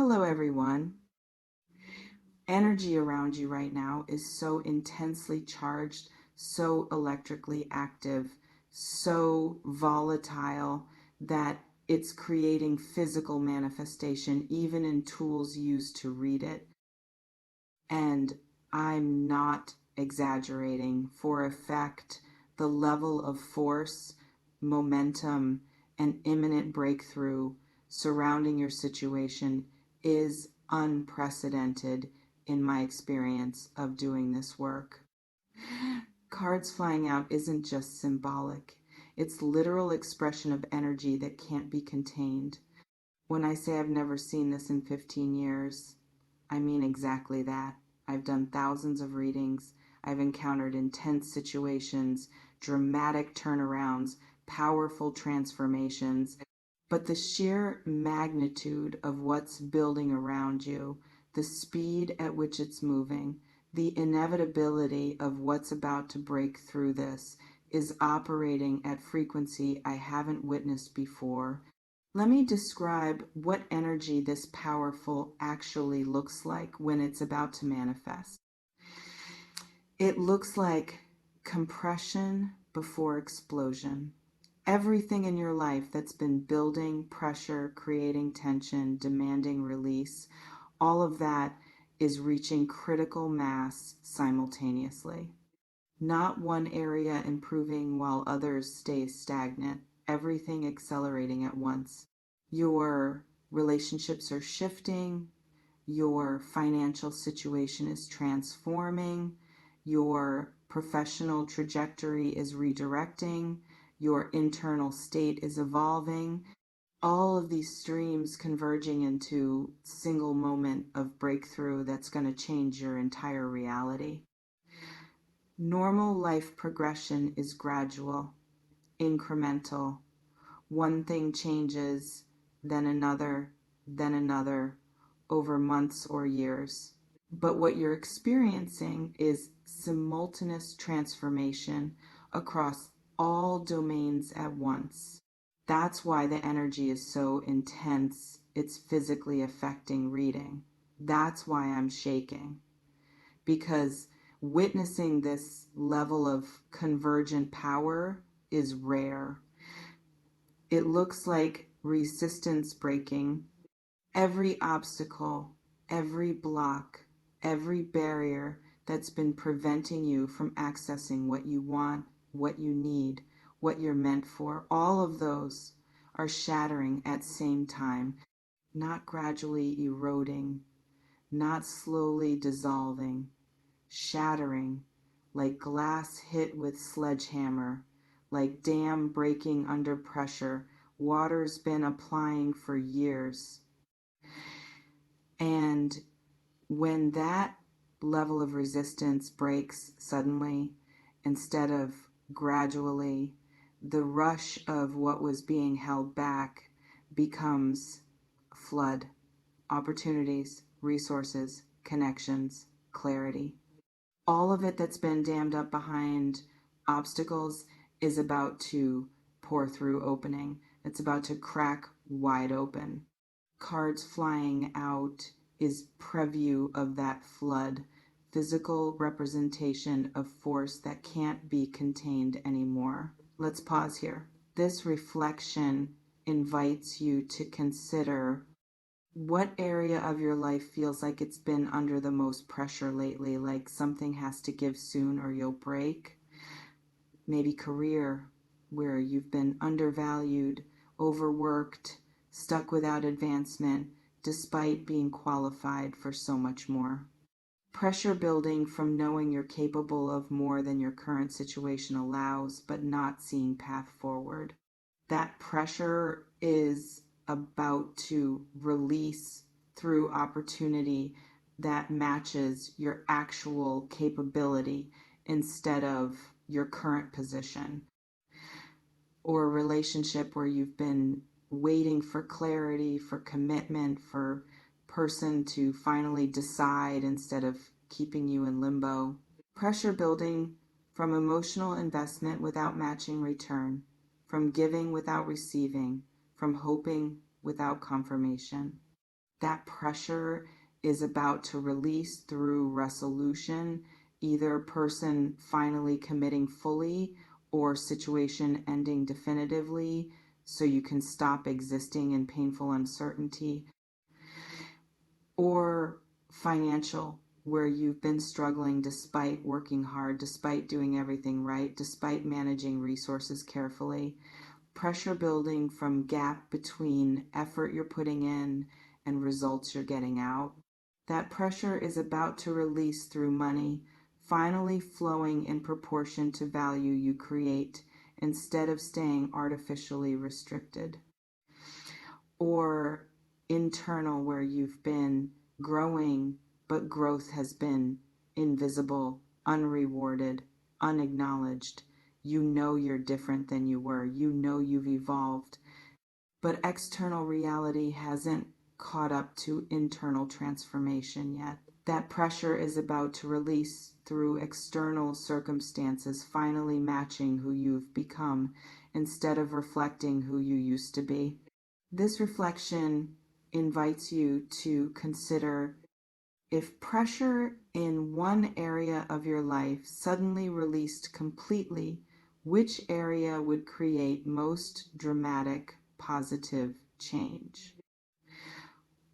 Hello, everyone. Energy around you right now is so intensely charged, so electrically active, so volatile that it's creating physical manifestation, even in tools used to read it. And I'm not exaggerating. For effect, the level of force, momentum, and imminent breakthrough surrounding your situation is unprecedented in my experience of doing this work. Cards flying out isn't just symbolic, it's literal expression of energy that can't be contained. When I say I've never seen this in 15 years, I mean exactly that. I've done thousands of readings. I've encountered intense situations, dramatic turnarounds, powerful transformations. But the sheer magnitude of what's building around you, the speed at which it's moving, the inevitability of what's about to break through this is operating at frequency I haven't witnessed before. Let me describe what energy this powerful actually looks like when it's about to manifest. It looks like compression before explosion. Everything in your life that's been building pressure, creating tension, demanding release, all of that is reaching critical mass simultaneously. Not one area improving while others stay stagnant, everything accelerating at once. Your relationships are shifting, your financial situation is transforming, your professional trajectory is redirecting, your internal state is evolving. All of these streams converging into a single moment of breakthrough that's going to change your entire reality. Normal life progression is gradual, incremental. One thing changes, then another, over months or years. But what you're experiencing is simultaneous transformation across all domains at once. That's why the energy is so intense, it's physically affecting reading. That's why I'm shaking. Because witnessing this level of convergent power is rare. It looks like resistance breaking. Every obstacle, every block, every barrier that's been preventing you from accessing what you want, what you need, what you're meant for, all of those are shattering at same time, not gradually eroding, not slowly dissolving, shattering like glass hit with sledgehammer, like dam breaking under pressure, water's been applying for years. And when that level of resistance breaks suddenly, instead of gradually, the rush of what was being held back becomes flood, opportunities, resources, connections, clarity. All of it that's been dammed up behind obstacles is about to pour through opening. It's about to crack wide open. Cards flying out is preview of that flood, physical representation of force that can't be contained anymore. Let's pause here. This reflection invites you to consider what area of your life feels like it's been under the most pressure lately, like something has to give soon or you'll break. Maybe career, where you've been undervalued, overworked, stuck without advancement, despite being qualified for so much more. Pressure building from knowing you're capable of more than your current situation allows, but not seeing path forward. That pressure is about to release through opportunity that matches your actual capability instead of your current position. Or a relationship where you've been waiting for clarity, for commitment, for person to finally decide instead of keeping you in limbo. Pressure building from emotional investment without matching return, from giving without receiving, from hoping without confirmation. That pressure is about to release through resolution, either person finally committing fully or situation ending definitively so you can stop existing in painful uncertainty, or financial, where you've been struggling despite working hard, despite doing everything right, despite managing resources carefully. Pressure building from gap between effort you're putting in and results you're getting out. That pressure is about to release through money, finally flowing in proportion to value you create instead of staying artificially restricted. Or internal, where you've been growing, but growth has been invisible, unrewarded, unacknowledged. You know you're different than you were. You know you've evolved. But external reality hasn't caught up to internal transformation yet. That pressure is about to release through external circumstances, finally matching who you've become instead of reflecting who you used to be. This reflection invites you to consider, if pressure in one area of your life suddenly released completely, which area would create most dramatic positive change?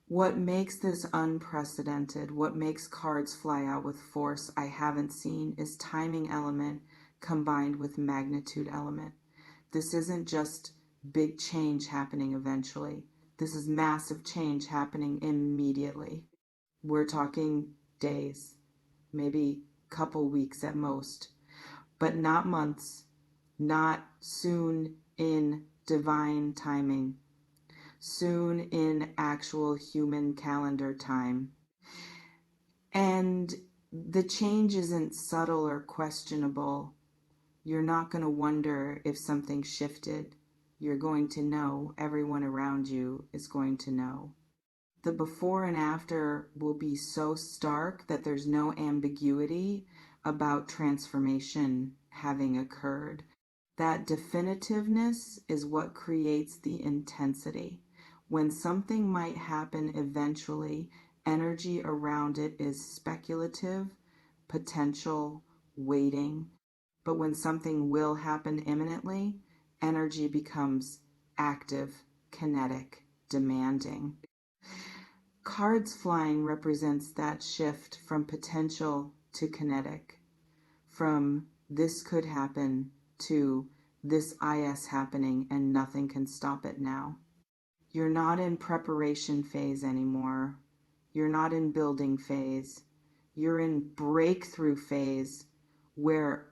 What makes this unprecedented, what makes cards fly out with force I haven't seen, is timing element combined with magnitude element. This isn't just big change happening eventually. This is massive change happening immediately. We're talking days, maybe a couple weeks at most, but not months, not soon in divine timing, soon in actual human calendar time. And the change isn't subtle or questionable. You're not going to wonder if something shifted. You're going to know. Everyone around you is going to know. The before and after will be so stark that there's no ambiguity about transformation having occurred. That definitiveness is what creates the intensity. When something might happen eventually, energy around it is speculative, potential, waiting. But when something will happen imminently, energy becomes active, kinetic, demanding. Cards flying represents that shift from potential to kinetic, from this could happen to this is happening and nothing can stop it now. You're not in preparation phase anymore. You're not in building phase. You're in breakthrough phase, where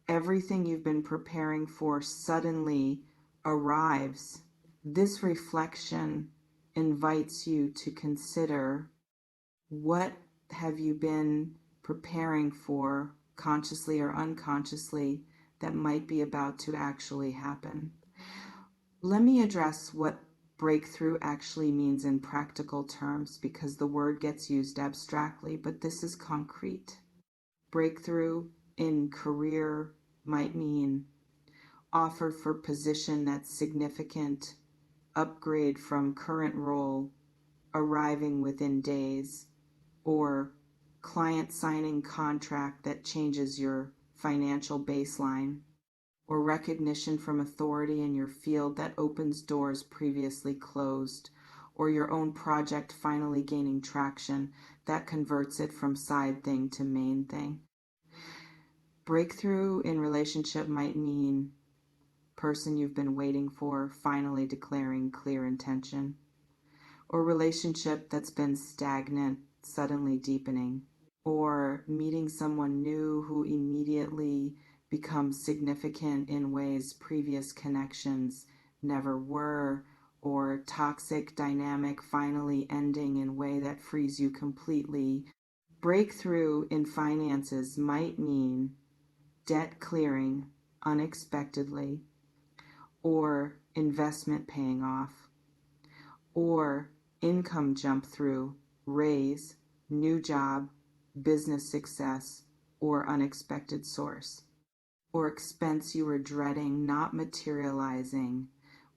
everything you've been preparing for suddenly arrives. This reflection invites you to consider, what have you been preparing for, consciously or unconsciously, that might be about to actually happen. Let me address what breakthrough actually means in practical terms, because the word gets used abstractly, but this is concrete. Breakthrough in career might mean offer for position that's significant, upgrade from current role, arriving within days, or client signing contract that changes your financial baseline, or recognition from authority in your field that opens doors previously closed, or your own project finally gaining traction that converts it from side thing to main thing. Breakthrough in relationship might mean person you've been waiting for finally declaring clear intention, or relationship that's been stagnant suddenly deepening, or meeting someone new who immediately becomes significant in ways previous connections never were, or toxic dynamic finally ending in a way that frees you completely. Breakthrough in finances might mean debt clearing unexpectedly, or investment paying off, or income jump through, raise, new job, business success, or unexpected source, or expense you were dreading not materializing,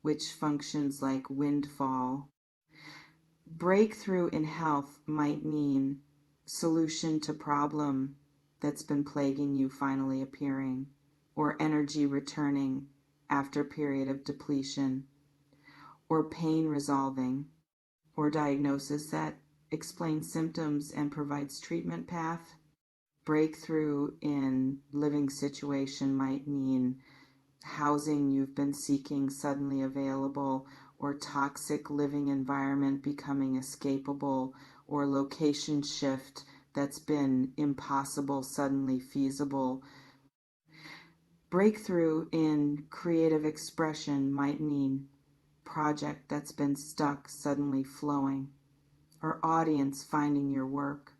which functions like windfall. Breakthrough in health might mean solution to problem that's been plaguing you finally appearing, or energy returning after a period of depletion, or pain resolving, or diagnosis that explains symptoms and provides treatment path. Breakthrough in living situation might mean housing you've been seeking suddenly available, or toxic living environment becoming escapable, or location shift that's been impossible suddenly feasible. Breakthrough in creative expression might mean project that's been stuck suddenly flowing, or audience finding your work,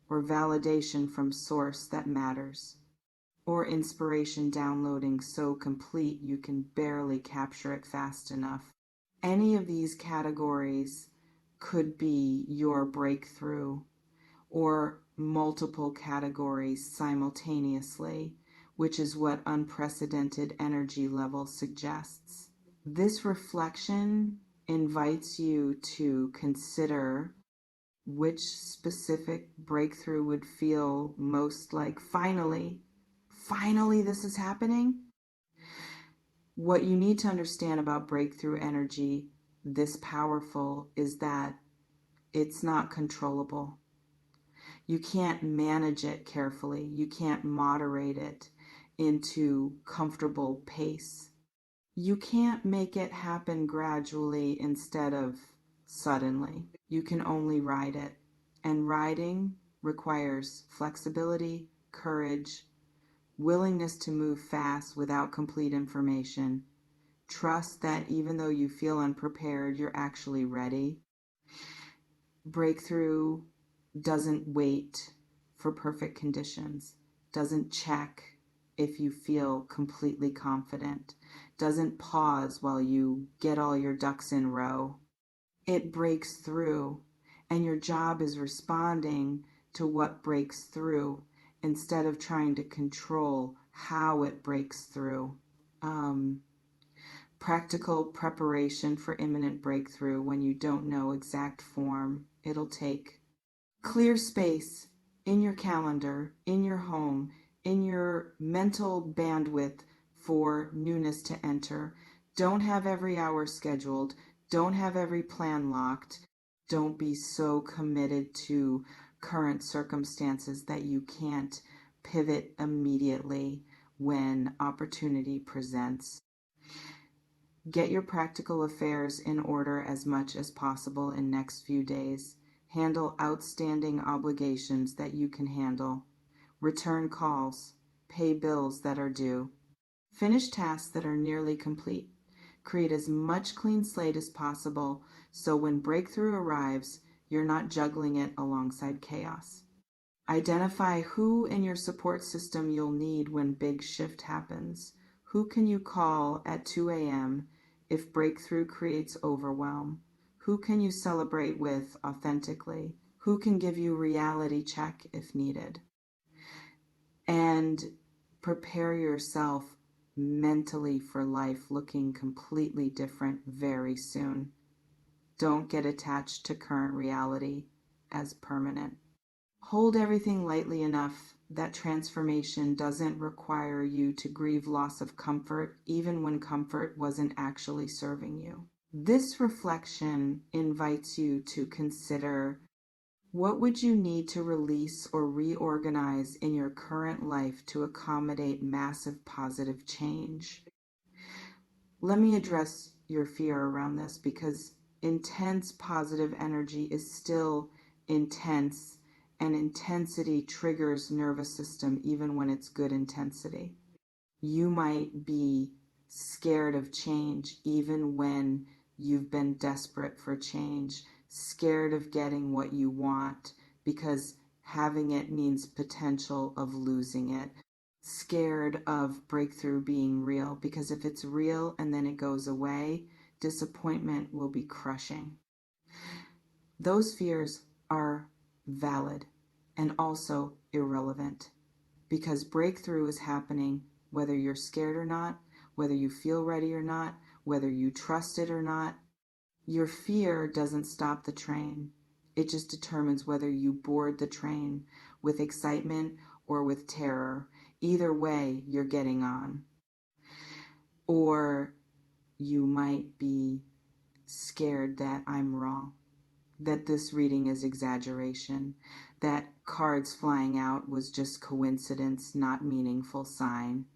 or validation from source that matters, or inspiration downloading so complete you can barely capture it fast enough. Any of these categories could be your breakthrough, or multiple categories simultaneously, which is what unprecedented energy level suggests. This reflection invites you to consider which specific breakthrough would feel most like finally this is happening. What you need to understand about breakthrough energy, this powerful, is that it's not controllable. You can't manage it carefully. You can't moderate it into comfortable pace. You can't make it happen gradually instead of suddenly. You can only ride it. And riding requires flexibility, courage, willingness to move fast without complete information. Trust that even though you feel unprepared, you're actually ready. Breakthrough doesn't wait for perfect conditions, doesn't check if you feel completely confident, doesn't pause while you get all your ducks in a row. It breaks through, and your job is responding to what breaks through instead of trying to control how it breaks through. Practical preparation for imminent breakthrough when you don't know exact form it'll take. Clear space in your calendar, in your home, in your mental bandwidth for newness to enter. Don't have every hour scheduled. Don't have every plan locked. Don't be so committed to current circumstances that you can't pivot immediately when opportunity presents. Get your practical affairs in order as much as possible in next few days. Handle outstanding obligations that you can handle. Return calls. Pay bills that are due. Finish tasks that are nearly complete. Create as much clean slate as possible so when breakthrough arrives, you're not juggling it alongside chaos. Identify who in your support system you'll need when big shift happens. Who can you call at 2 a.m. if breakthrough creates overwhelm? Who can you celebrate with authentically? Who can give you reality check if needed? And prepare yourself mentally for life looking completely different very soon. Don't get attached to current reality as permanent. Hold everything lightly enough that transformation doesn't require you to grieve loss of comfort, even when comfort wasn't actually serving you. This reflection invites you to consider, what would you need to release or reorganize in your current life to accommodate massive positive change? Let me address your fear around this, because intense positive energy is still intense, and intensity triggers nervous system even when it's good intensity. You might be scared of change even when you've been desperate for change, scared of getting what you want because having it means potential of losing it, scared of breakthrough being real because if it's real and then it goes away, disappointment will be crushing. Those fears are valid and also irrelevant, because breakthrough is happening whether you're scared or not, whether you feel ready or not, whether you trust it or not. Your fear doesn't stop the train. It just determines whether you board the train with excitement or with terror. Either way, you're getting on. Or you might be scared that I'm wrong, that this reading is exaggeration, that cards flying out was just coincidence, not meaningful sign,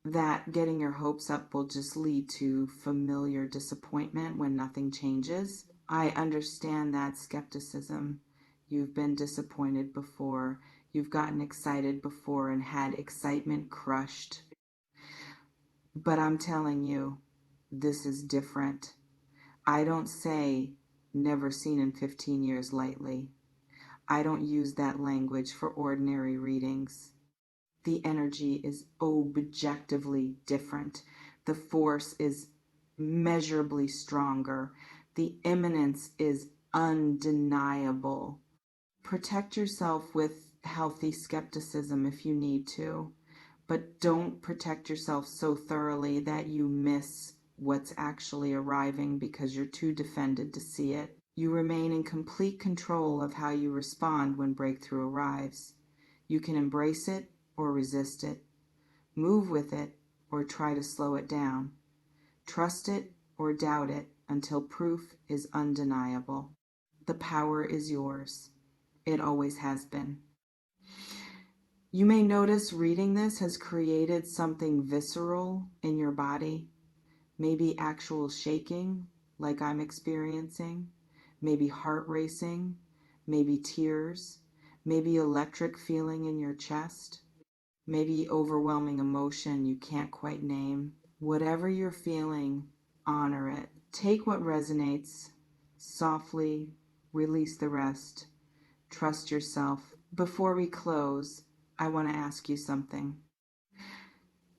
that getting your hopes up will just lead to familiar disappointment when nothing changes. I understand that skepticism. You've been disappointed before. You've gotten excited before and had excitement crushed. But I'm telling you, this is different. I don't say never seen in 15 years lightly. I don't use that language for ordinary readings. The energy is objectively different. The force is measurably stronger. The imminence is undeniable. Protect yourself with healthy skepticism if you need to, but don't protect yourself so thoroughly that you miss what's actually arriving because you're too defended to see it. You remain in complete control of how you respond when breakthrough arrives. You can embrace it or resist it, move with it or try to slow it down, trust it or doubt it until proof is undeniable. The power is yours. It always has been. You may notice reading this has created something visceral in your body, maybe actual shaking like I'm experiencing, maybe heart racing, maybe tears, maybe electric feeling in your chest, maybe overwhelming emotion you can't quite name. Whatever you're feeling, honor it. Take what resonates, softly release the rest. Trust yourself. Before we close, I want to ask you something.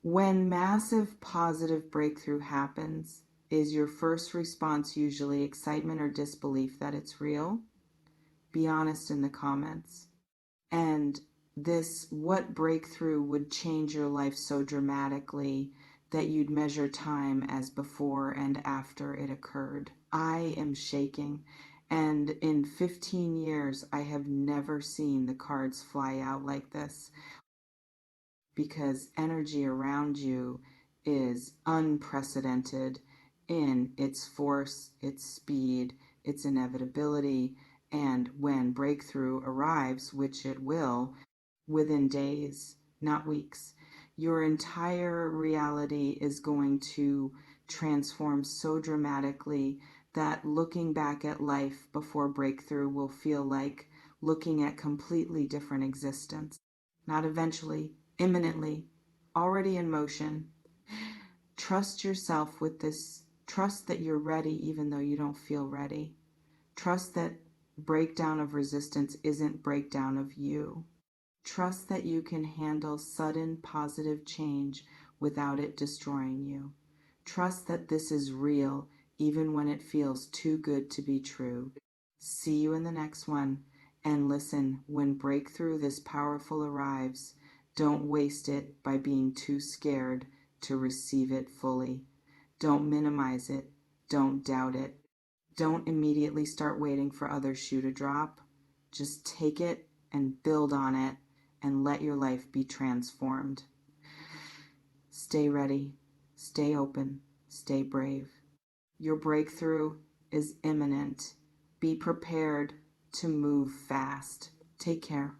When massive positive breakthrough happens, is your first response usually excitement or disbelief that it's real? Be honest in the comments. And what breakthrough would change your life so dramatically that you'd measure time as before and after it occurred? I am shaking. And in 15 years, I have never seen the cards fly out like this, because energy around you is unprecedented in its force, its speed, its inevitability, and when breakthrough arrives, which it will, within days, not weeks, your entire reality is going to transform so dramatically that looking back at life before breakthrough will feel like looking at completely different existence. Not eventually, imminently, already in motion. Trust yourself with this. Trust that you're ready even though you don't feel ready. Trust that breakdown of resistance isn't breakdown of you. Trust that you can handle sudden positive change without it destroying you. Trust that this is real even when it feels too good to be true. See you in the next one. And listen, when breakthrough this powerful arrives, don't waste it by being too scared to receive it fully. Don't minimize it. Don't doubt it. Don't immediately start waiting for other shoe to drop. Just take it and build on it and let your life be transformed. Stay ready. Stay open. Stay brave. Your breakthrough is imminent. Be prepared to move fast. Take care.